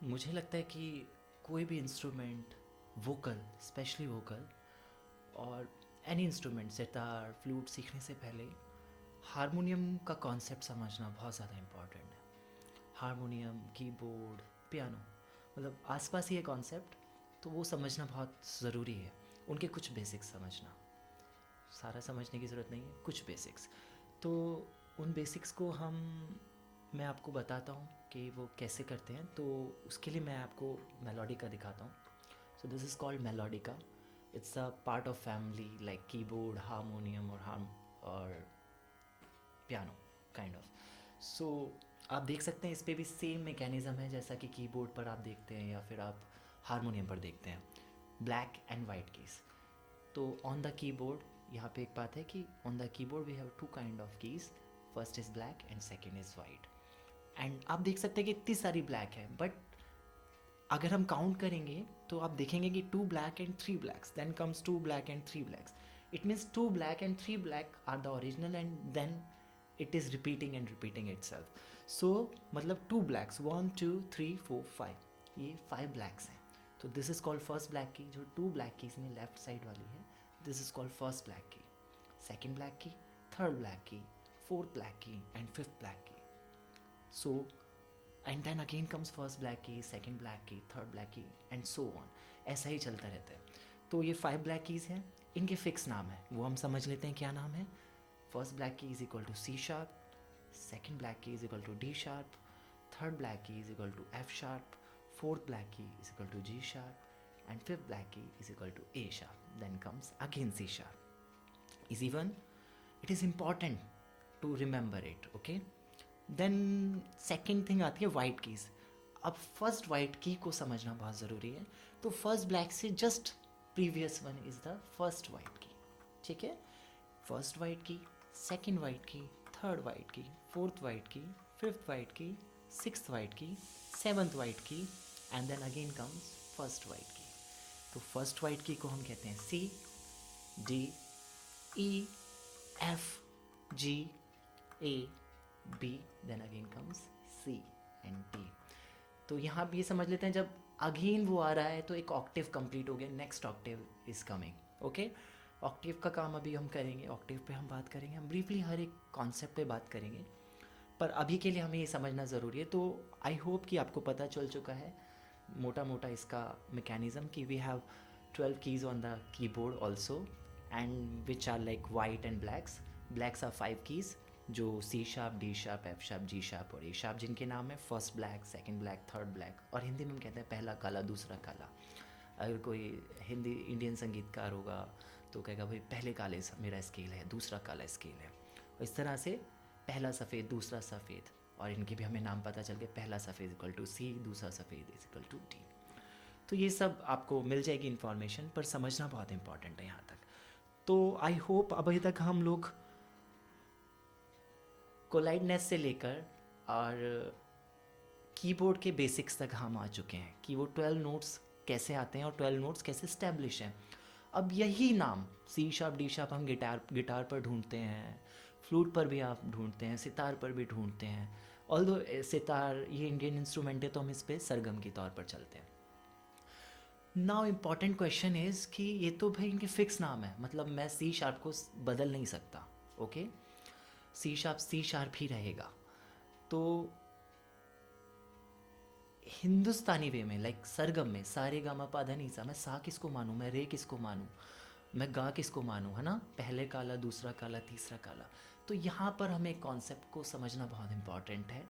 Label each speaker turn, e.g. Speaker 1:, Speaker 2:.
Speaker 1: मुझे लगता है कि कोई भी इंस्ट्रूमेंट, वोकल, स्पेशली वोकल, और एनी इंस्ट्रूमेंट, सितार, फ्लूट सीखने से पहले हारमोनियम का कॉन्सेप्ट समझना बहुत ज़्यादा इम्पॉर्टेंट है। हारमोनियम, कीबोर्ड, पियानो, मतलब आसपास ही है कॉन्सेप्ट, तो वो समझना बहुत ज़रूरी है। उनके कुछ बेसिक्स समझना, सारा समझने की ज़रूरत नहीं है, कुछ बेसिक्स। तो उन बेसिक्स को मैं आपको बताता हूँ कि वो कैसे करते हैं। तो उसके लिए मैं आपको मेलोडिका दिखाता हूँ। So this is called melodica. It's a part of family like keyboard, harmonium और पियानो, काइंड ऑफ। सो आप देख सकते हैं इस पे भी सेम मैकेनिज़्म है जैसा कि कीबोर्ड पर आप देखते हैं या फिर आप हारमोनियम पर देखते हैं, ब्लैक एंड वाइट कीज़। तो ऑन द कीबोर्ड, यहाँ पे एक बात है कि on the keyboard we have two kind of keys, first is black and second is white. And आप देख सकते हैं कि इतनी सारी ब्लैक है, बट अगर हम काउंट करेंगे तो आप देखेंगे कि two black and three blacks, then comes two black and three blacks. It means two black and three black are the original and then it is repeating and repeating itself. So मतलब two blacks, one two three four five, ये five blacks हैं। तो this is called first black key, जो two black keys में left side वाली है, this is called first black key. Second black key, third black key, fourth black key and fifth black key. So and then again comes first black key, second black key, third black key and so on. ऐसा ही चलता रहता है। तो ये five black keys हैं, इनके fix नाम है, वो हम समझ लेते हैं क्या नाम है। First black key is equal to C sharp, second black key is equal to D sharp, third black key is equal to F sharp, fourth black key is equal to G sharp and fifth black key is equal to A sharp, then comes again C sharp. Is even it is important to remember it, okay. Then second thing आती है white keys. अब first white key को समझना बहुत ज़रूरी है। तो first black से just previous one is the first white key, ठीक है। First white key, second white key, third white key, fourth white key, fifth white key, sixth white key, seventh white key and then again comes first white key. तो first white key को हम कहते हैं C, D, E, F, G, A, B, then again comes C and D. तो यहाँ भी ये समझ लेते हैं, जब अगेन वो आ रहा है तो एक ऑक्टेव कंप्लीट हो गया, next Octave is coming, okay. Octave का काम अभी हम करेंगे, ऑक्टेव पे हम बात करेंगे, हम ब्रीफली हर एक कॉन्सेप्ट पे बात करेंगे, पर अभी के लिए हमें ये समझना ज़रूरी है। तो आई होप कि आपको पता चल चुका है मोटा मोटा इसका मैकेनिज़्म कि we have 12 keys on the keyboard also and which are like white and blacks. Blacks are five keys, जो C sharp, D sharp, F sharp, G sharp और ए शार्प, जिनके नाम है first black, second black, third black, और हिंदी में हम कहते हैं पहला काला दूसरा काला। अगर कोई हिंदी इंडियन संगीतकार होगा तो कहेगा भाई पहले काले मेरा स्केल है, दूसरा काला स्केल है, और इस तरह से पहला सफ़ेद, दूसरा सफ़ेद, और इनके भी हमें नाम पता चल गए, पहला सफ़ेद इक्वल टू सी, दूसरा सफ़ेद इज इक्वल टू डी। तो ये सब आपको मिल जाएगी इन्फॉर्मेशन, पर समझना बहुत इंपॉर्टेंट है यहाँ तक। तो आई होप अभी तक हम लोग कोलाइडनेस से लेकर और कीबोर्ड के बेसिक्स तक हम आ चुके हैं कि वो 12 नोट्स कैसे आते हैं और 12 नोट्स कैसे स्टैब्लिश हैं। अब यही नाम सी शार्प, डी शार्प हम गिटार पर ढूंढते हैं, फ्लूट पर भी आप ढूंढते हैं, सितार पर भी ढूंढते हैं। ऑल्दो सितार ये इंडियन इंस्ट्रूमेंट है तो हम इस पर सरगम के तौर पर चलते हैं। नाउ इम्पॉर्टेंट क्वेश्चन इज़ कि ये तो भाई इनके फिक्स नाम है, मतलब मैं सी शार्प को बदल नहीं सकता, ओके। सी शार्प ही रहेगा। तो हिंदुस्तानी वे में लाइक सरगम में सा रे गा मा पा धा नी सा, मैं सा किसको मानूँ, मैं रे किसको मानूँ, मैं गा किसको मानूँ, है ना, पहले काला, दूसरा काला, तीसरा काला। तो यहाँ पर हमें कॉन्सेप्ट को समझना बहुत इंपॉर्टेंट है